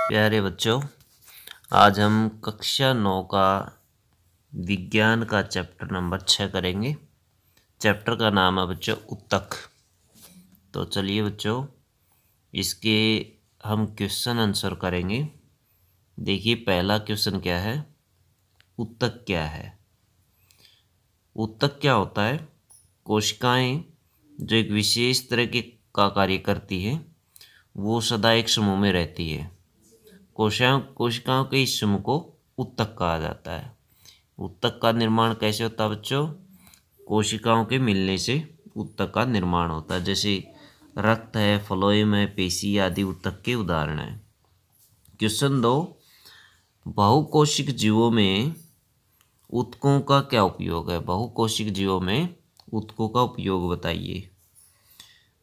प्यारे बच्चों, आज हम कक्षा 9 का विज्ञान का चैप्टर नंबर 6 करेंगे। चैप्टर का नाम है बच्चों उत्तक। तो चलिए बच्चों, इसके हम क्वेश्चन आंसर करेंगे। देखिए पहला क्वेश्चन क्या है, उत्तक क्या है। उत्तक क्या होता है? कोशिकाएं जो एक विशेष तरह के का कार्य करती है, वो सदा एक समूह में रहती है। कोशिकाओं के इस समूह को उत्तक कहा जाता है। उत्तक का निर्माण कैसे होता है बच्चों? कोशिकाओं के मिलने से उत्तक का निर्माण होता है। जैसे रक्त है, फ्लोएम है, पेशी आदि उत्तक के उदाहरण हैं। क्वेश्चन 2, बहुकोशिक जीवों में उत्तकों का क्या उपयोग है? बहुकोशिक जीवों में उत्तकों का उपयोग बताइए।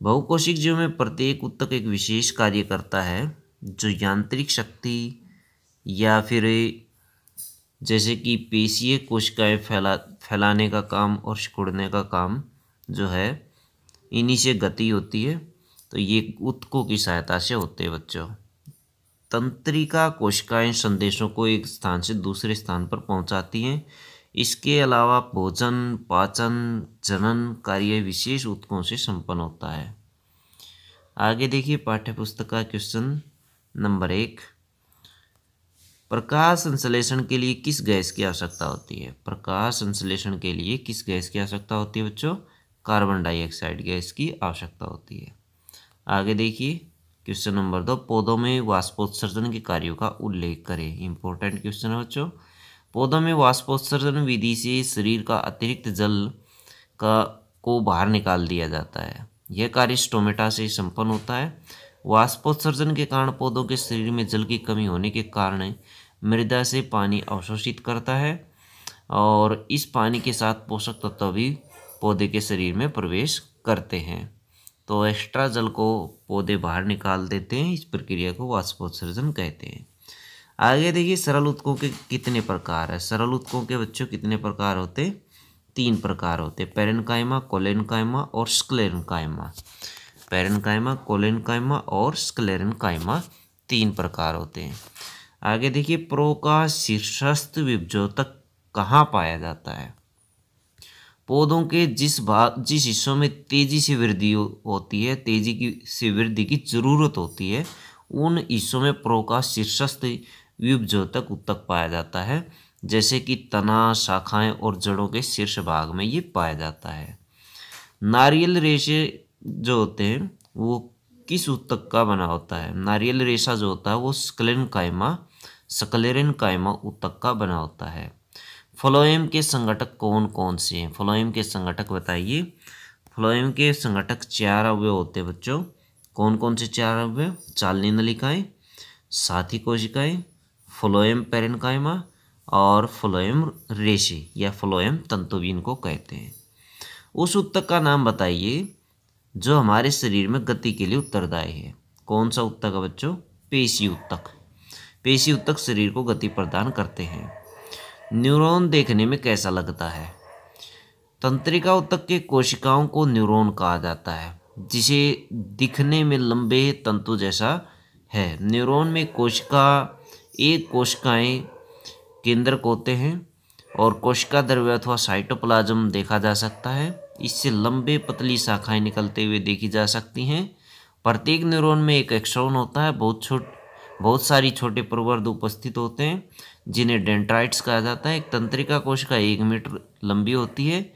बहुकोशिक जीवों में प्रत्येक उत्तक एक विशेष कार्य करता है, जो यांत्रिक शक्ति या फिर जैसे कि पेशीय कोशिकाएं फैलाने का काम और सिकुड़ने का काम जो है, इन्हीं से गति होती है। तो ये उत्तकों की सहायता से होते हैं बच्चों। तंत्रिका कोशिकाएं संदेशों को एक स्थान से दूसरे स्थान पर पहुंचाती हैं। इसके अलावा भोजन, पाचन, जनन कार्य विशेष उत्तकों से संपन्न होता है। आगे देखिए पाठ्यपुस्तक का क्वेश्चन नंबर 1, प्रकाश संश्लेषण के लिए किस गैस की आवश्यकता होती है? प्रकाश संश्लेषण के लिए किस गैस की आवश्यकता होती है बच्चों? कार्बन डाइऑक्साइड गैस की आवश्यकता होती है। आगे देखिए क्वेश्चन नंबर 2, पौधों में वाष्पोत्सर्जन के कार्यों का उल्लेख करें। इंपॉर्टेंट क्वेश्चन है बच्चों। पौधों में वाष्पोत्सर्जन विधि से शरीर का अतिरिक्त जल को बाहर निकाल दिया जाता है। यह कार्य स्टोमेटा से संपन्न होता है। वाष्पोत्सर्जन के कारण पौधों के शरीर में जल की कमी होने के कारण मृदा से पानी अवशोषित करता है और इस पानी के साथ पोषक तत्व भी पौधे के शरीर में प्रवेश करते हैं। तो एक्स्ट्रा जल को पौधे बाहर निकाल देते हैं। इस प्रक्रिया को वाष्पोत्सर्जन कहते हैं। आगे देखिए सरल उत्तकों के कितने प्रकार है। सरल उत्तकों के बच्चों कितने प्रकार होते? 3 प्रकार होते। पैरेन्काइमा, कोलेन्काइमा और स्क्लेरेन्काइमा। पैरेन्काइमा, कोलेन्काइमा और स्क्लेरेन्काइमा 3 प्रकार होते हैं। आगे देखिए प्रो का शीर्षस्थ विभजोतक कहाँ पाया जाता है? पौधों के जिस हिस्सों में तेजी से वृद्धि होती है, से वृद्धि की जरूरत होती है, उन हिस्सों में प्रो का शीर्षस्थ विभजोतक उत्तक पाया जाता है। जैसे कि तना, शाखाएं और जड़ों के शीर्ष भाग में ये पाया जाता है। नारियल रेशे जो होते हैं वो किस उत्तक का बना होता है? नारियल रेशा जो होता है वो स्क्लेरेन्काइमा उत्तक का बना होता है। फ्लोएम के संगठक कौन कौन से हैं? फ्लोएम के संगठक बताइए। फ्लोएम के संगठक 4 अवयव होते हैं बच्चों। कौन कौन से 4 अवयव? चालनी नलिकाएं, साथी कोशिकाएं, फ्लोएम पैरेन्काइमा और फ्लोएम रेशे या फ्लोएम तंतु भी इनको कहते हैं। उस उत्तक का नाम बताइए जो हमारे शरीर में गति के लिए उत्तरदायी है। कौन सा उत्तक है बच्चों? पेशी उत्तक। पेशी उत्तक शरीर को गति प्रदान करते हैं। न्यूरॉन देखने में कैसा लगता है? तंत्रिका उत्तक के कोशिकाओं को न्यूरॉन कहा जाता है, जिसे दिखने में लंबे तंतु जैसा है। न्यूरॉन में कोशिकाएं केंद्रक होते हैं और कोशिका द्रव्य अथवा साइटोप्लाज्म देखा जा सकता है। इससे लंबे पतली शाखाएं निकलते हुए देखी जा सकती हैं। प्रत्येक न्यूरॉन में एक एक्सॉन होता है। बहुत सारी छोटे प्रवर्ध उपस्थित होते हैं जिन्हें डेंड्राइट्स कहा जाता है। एक तंत्रिका कोशिका 1 मीटर लंबी होती है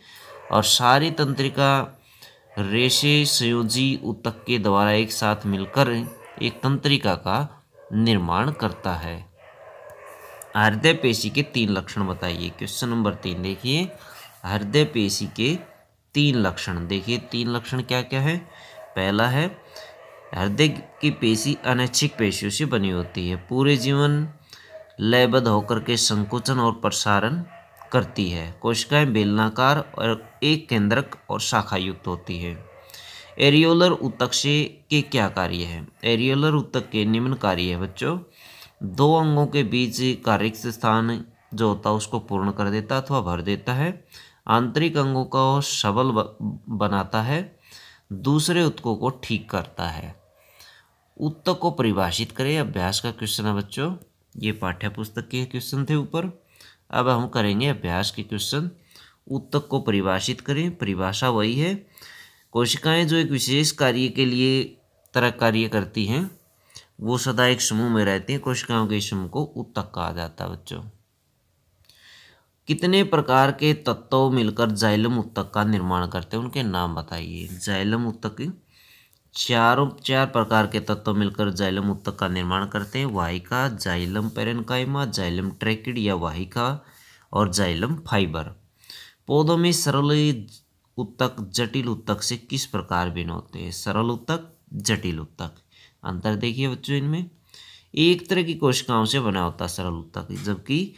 और सारी तंत्रिका रेशे संयोजी उत्तक के द्वारा एक साथ मिलकर एक तंत्रिका का निर्माण करता है। हृदय पेशी के 3 लक्षण बताइए। क्वेश्चन नंबर 3 देखिए, हृदय पेशी के 3 लक्षण। देखिए 3 लक्षण क्या क्या है। पहला है हृदय की पेशी अनैच्छिक पेशियों से बनी होती है। पूरे जीवन लयबद्ध होकर के संकुचन और प्रसारण करती है। कोशिकाएं बेलनाकार और एक केंद्रक और शाखा युक्त होती है। एरियोलर उत्तक के क्या कार्य है? एरियोलर उत्तक के निम्न कार्य है बच्चों। 2 अंगों के बीच का रिक्त स्थान जो होता है उसको पूर्ण कर देता है अथवा भर देता है। आंतरिक अंगों को सबल बनाता है। दूसरे उत्तकों को ठीक करता है। उत्तक को परिभाषित करें। अभ्यास का क्वेश्चन है बच्चों, ये पाठ्य पुस्तक के क्वेश्चन थे ऊपर। अब हम करेंगे अभ्यास के क्वेश्चन। उत्तक को परिभाषित करें। परिभाषा वही है, कोशिकाएं जो एक विशेष कार्य के लिए तरह कार्य करती हैं वो सदा एक समूह में रहती हैं। कोशिकाओं के समूह को उत्तक कहा जाता है बच्चों। कितने प्रकार के तत्व मिलकर जाइलम उत्तक का निर्माण करते हैं, उनके नाम बताइए। जाइलम उत्तक चार प्रकार के तत्व मिलकर जाइलम उत्तक का निर्माण करते हैं। वाहिका, जाइलम पेरेन्काइमा, जाइलम ट्रैकिड या वाहिका और जाइलम फाइबर। पौधों में सरल उत्तक जटिल उत्तक से किस प्रकार भिन्न होते हैं। सरल उत्तक, जटिल उत्तक, अंतर देखिए बच्चों इनमें। एक तरह की कोशिकाओं से बना होता है सरल उत्तक, जबकि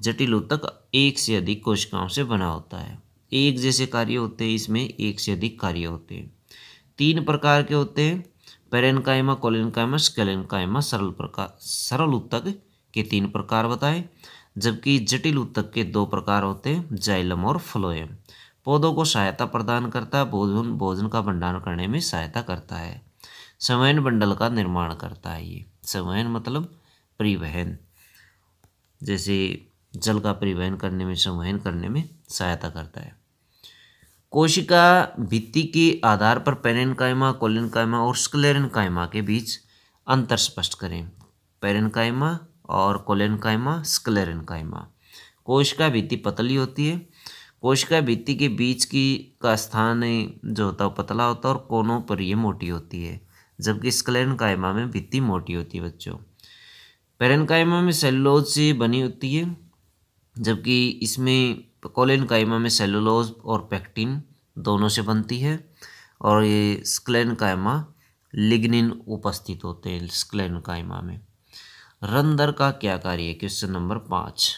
जटिल उत्तक एक से अधिक कोशिकाओं से बना होता है। एक जैसे कार्य होते हैं, इसमें एक से अधिक कार्य होते हैं। 3 प्रकार के होते हैं, पेरेन्काइमा, कोलेन्काइमा, स्केलेन्काइमा। सरल उत्तक के 3 प्रकार बताए, जबकि जटिल उत्तक के 2 प्रकार होते हैं, जाइलम और फ्लोएम। पौधों को सहायता प्रदान करता है, भोजन का भंडारण करने में सहायता करता है। संवहन बंडल का निर्माण करता है। ये संवहन मतलब परिवहन, जैसे जल का परिवहन करने में, संवहन करने में सहायता करता है। कोशिका भित्ति के आधार पर पेरेन्काइमा, कोलेन्काइमा और स्क्लेरेन्काइमा के बीच अंतर स्पष्ट करें। पेरेन्काइमा और कोलेन्काइमा, स्क्लेरेन्काइमा। कोशिका भित्ति पतली होती है। कोशिका भित्ति के बीच का स्थान जो होता है वो पतला होता है और कोनों पर ये मोटी होती है, जबकि स्क्लेरेन्काइमा में भित्ति मोटी होती है बच्चों। पेरेन्काइमा में सेलुलोज से बनी होती है, जबकि इसमें कोलेन्काइमा में सेलुलोज और पेक्टिन दोनों से बनती है। और ये स्क्लेरेन्काइमा लिग्निन उपस्थित होते हैं स्क्लेरेन्काइमा में। रंध्र का क्या कार्य है, क्वेश्चन नंबर 5।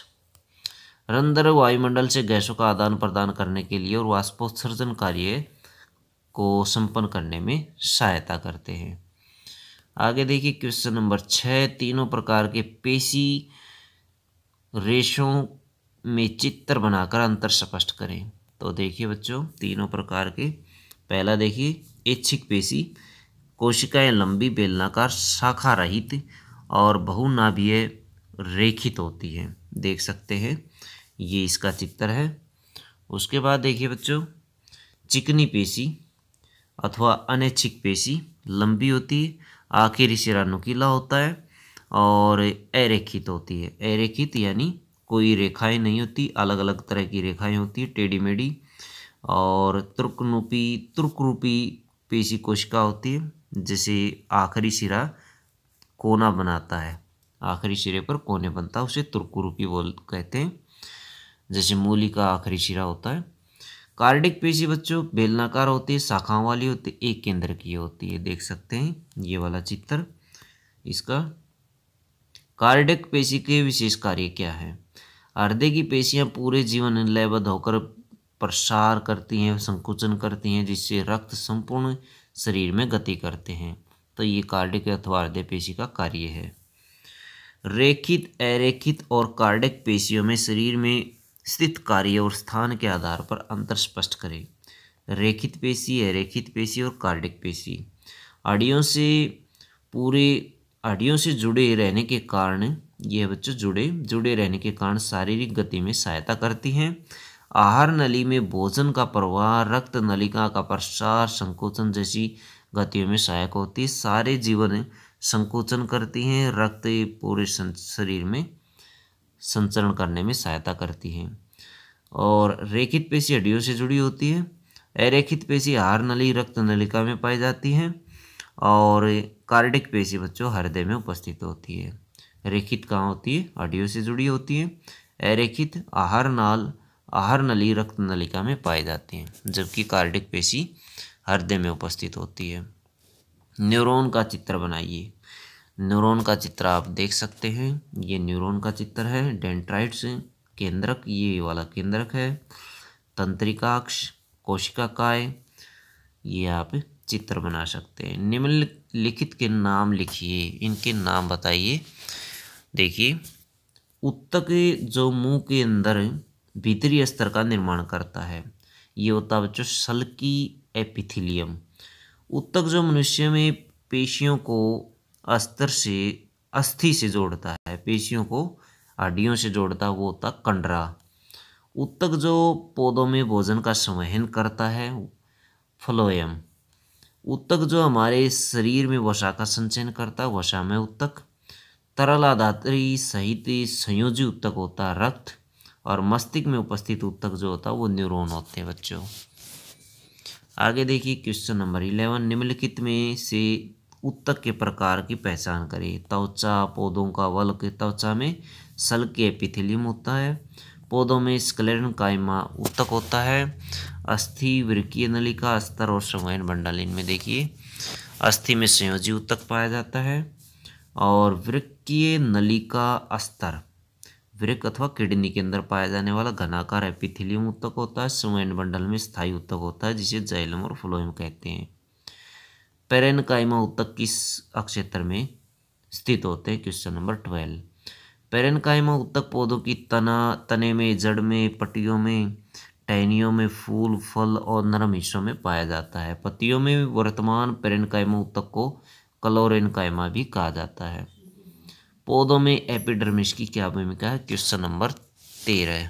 रंध्र वायुमंडल से गैसों का आदान प्रदान करने के लिए और वाष्पोत्सर्जन कार्य को संपन्न करने में सहायता करते हैं। आगे देखिए क्वेश्चन नंबर 6। तीनों प्रकार के पेशी रेशों में चित्र बनाकर अंतर स्पष्ट करें। तो देखिए बच्चों, तीनों प्रकार के, पहला देखिए ऐच्छिक पेशी। कोशिकाएं लंबी, बेलनाकार, शाखा रहित और बहुनाभीय रेखित होती हैं, देख सकते हैं, ये इसका चित्र है। उसके बाद देखिए बच्चों, चिकनी पेशी अथवा अनैच्छिक पेशी लंबी होती है, आखिरी सिरा नुकीला होता है और अरेखित होती है। अरेखित यानी कोई रेखाएं नहीं होती, अलग अलग तरह की रेखाएं होती है, टेढ़ी मेढ़ी। और तुर्करूपी पेशी कोशिका होती है, जैसे आखिरी सिरा कोना बनाता है, आखिरी सिरे पर कोने बनता है, उसे तुर्करूपी कहते हैं, जैसे मूली का आखिरी सिरा होता है। कार्डिक पेशी बच्चों बेलनाकार होती है, शाखाओं वाली होती है, एक केंद्र की होती है, देख सकते हैं ये वाला चित्र इसका। कार्डिक पेशी के विशेष कार्य क्या है। हृदय की पेशियां पूरे जीवन लयबद्ध होकर प्रसार करती हैं, संकुचन करती हैं, जिससे रक्त संपूर्ण शरीर में गति करते हैं। तो ये कार्डिक अथवा हृदय पेशी का कार्य है। रेखित, अरेखित और कार्डिक पेशियों में शरीर में स्थित कार्य और स्थान के आधार पर अंतर स्पष्ट करें। रेखित पेशी, अरेखित पेशी और कार्डिक पेशी हड्डियों से जुड़े रहने के कारण, ये बच्चों जुड़े रहने के कारण शारीरिक गति में सहायता करती हैं। आहार नली में भोजन का प्रवाह, रक्त नलिका का प्रसार, संकोचन जैसी गतियों में सहायक होती है। सारे जीवन संकोचन करती हैं, रक्त पूरे शरीर में संचरण करने में सहायता करती हैं। और रेखित पेशी हड्डियों से जुड़ी होती है। अरेखित पेशी आहार नली, रक्त नलिका में पाई जाती हैं। और कार्डिक पेशी बच्चों हृदय में उपस्थित होती है। रेखित कहाँ होती है, हड्डियों से जुड़ी होती है। अरेखित आहार नली, रक्त नलिका में पाई जाती हैं, जबकि कार्डिक पेशी हृदय में उपस्थित होती है। न्यूरॉन का चित्र बनाइए। न्यूरॉन का चित्र आप देख सकते हैं, ये न्यूरॉन का चित्र है। डेंड्राइट्स केंद्रक, ये वाला केंद्रक है। तंत्रिकाक्ष, कोशिकाकाय, ये आप चित्र बना सकते हैं। निम्नलिखित के नाम लिखिए, इनके नाम बताइए। देखिए, उत्तक जो मुंह के अंदर भीतरी स्तर का निर्माण करता है, ये होता है बच्चों सल्की एपिथेलियम। उत्तक जो मनुष्य में पेशियों को अस्तर से अस्थि से जोड़ता है, पेशियों को हड्डियों से जोड़ता है, वो होता कंडरा। ऊतक जो पौधों में भोजन का संवहन करता है, फ्लोएम। ऊतक जो हमारे शरीर में वसा का संचयन करता है, वसा में ऊतक। तरल आधात्री सहित संयोजी ऊतक होता है रक्त। और मस्तिष्क में उपस्थित ऊतक जो होता है वो न्यूरॉन होते हैं बच्चों। आगे देखिए क्वेश्चन नंबर 11, निम्नलिखित में से ऊतक के प्रकार की पहचान करें। त्वचा, पौधों का वल्क, त्वचा में सल्क एपिथेलियम होता है, पौधों में स्क्लेरेन्काइमा ऊतक होता है, अस्थि, वृक्कीय नलिका, अस्तर और संवहन मंडल। इनमें देखिए अस्थि में संयोजी ऊतक पाया जाता है और वृक्कीय नलिका अस्तर वृक्क अथवा किडनी के अंदर पाया जाने वाला घनाकार एपिथेलियम ऊतक होता है। संवहन मंडल में स्थायी ऊतक होता है जिसे जाइलम और फ्लोएम कहते हैं। पेरेन्काइमा ऊतक किस अक्षेत्र में स्थित होते हैं? Question number 12। पेरेन्काइमा ऊतक पौधों की तने में, जड़ में, पत्तियों में, टहनियों में, फूल, फल और नरम हिस्सों में पाया जाता है। पत्तियों में वर्तमान पेरेन्काइमा ऊतक को क्लोरेन्काइमा भी कहा जाता है। पौधों में एपिडर्मिस की क्या भूमिका है? Question number 13।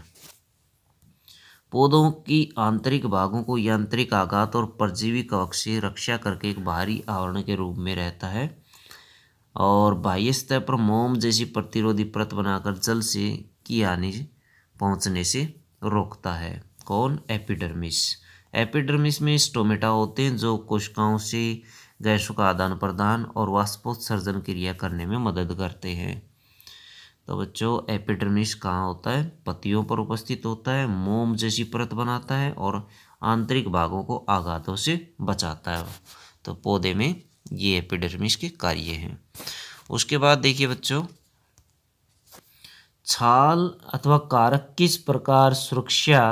पौधों की आंतरिक भागों को यांत्रिक आघात और परजीवी कवक से रक्षा करके एक बाहरी आवरण के रूप में रहता है और बाह्य सतह पर मोम जैसी प्रतिरोधी परत बनाकर जल से की हानि पहुंचने से रोकता है। कौन? एपिडर्मिस। एपिडर्मिस में स्टोमेटा होते हैं जो कोशिकाओं से गैसों का आदान प्रदान और वाष्पोत्सर्जन क्रिया करने में मदद करते हैं। तो बच्चों एपिडर्मिस कहाँ होता है? पत्तियों पर उपस्थित होता है, मोम जैसी परत बनाता है और आंतरिक भागों को आघातों से बचाता है। तो पौधे में ये एपिडर्मिस के कार्य हैं। उसके बाद देखिए बच्चों, छाल अथवा कारक किस प्रकार सुरक्षा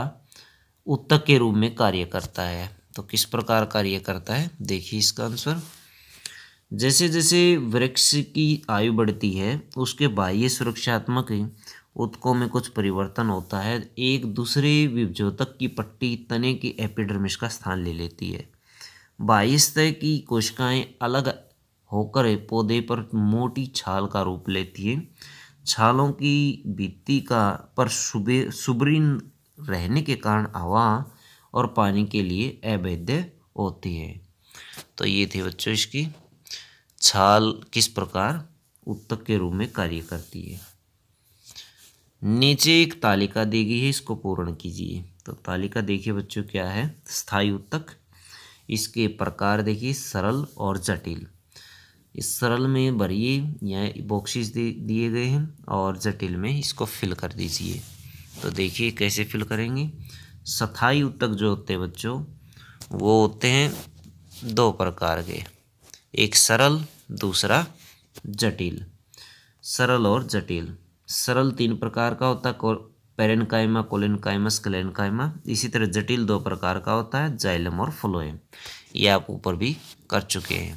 ऊतक के रूप में कार्य करता है? तो किस प्रकार कार्य करता है? देखिए इसका आंसर, जैसे जैसे वृक्ष की आयु बढ़ती है उसके बाह्य सुरक्षात्मक ऊतकों में कुछ परिवर्तन होता है। एक दूसरे विभजोतक की पट्टी तने की एपिडर्मिस का स्थान ले लेती है। बाह्य सतह की कोशिकाएं अलग होकर पौधे पर मोटी छाल का रूप लेती है। छालों की भित्ति का पर सुब्रीन रहने के कारण हवा और पानी के लिए अवैध होती है। तो ये थे बच्चों इसकी छाल किस प्रकार ऊतक के रूप में कार्य करती है। नीचे एक तालिका दी गई है, इसको पूर्ण कीजिए। तो तालिका देखिए बच्चों क्या है? स्थायी ऊतक, इसके प्रकार देखिए सरल और जटिल। इस सरल में भरिए या बॉक्सेस दिए गए हैं और जटिल में इसको फिल कर दीजिए। तो देखिए कैसे फिल करेंगे। स्थायी ऊतक जो होते हैं बच्चों वो होते हैं दो प्रकार के, एक सरल, दूसरा जटिल। सरल और जटिल। सरल 3 प्रकार का होता है, पेरेन्काइमा, कोलेन्काइमा, स्क्लेरेन्काइमा। इसी तरह जटिल 2 प्रकार का होता है, जाइलम और फ्लोएम। ये आप ऊपर भी कर चुके हैं।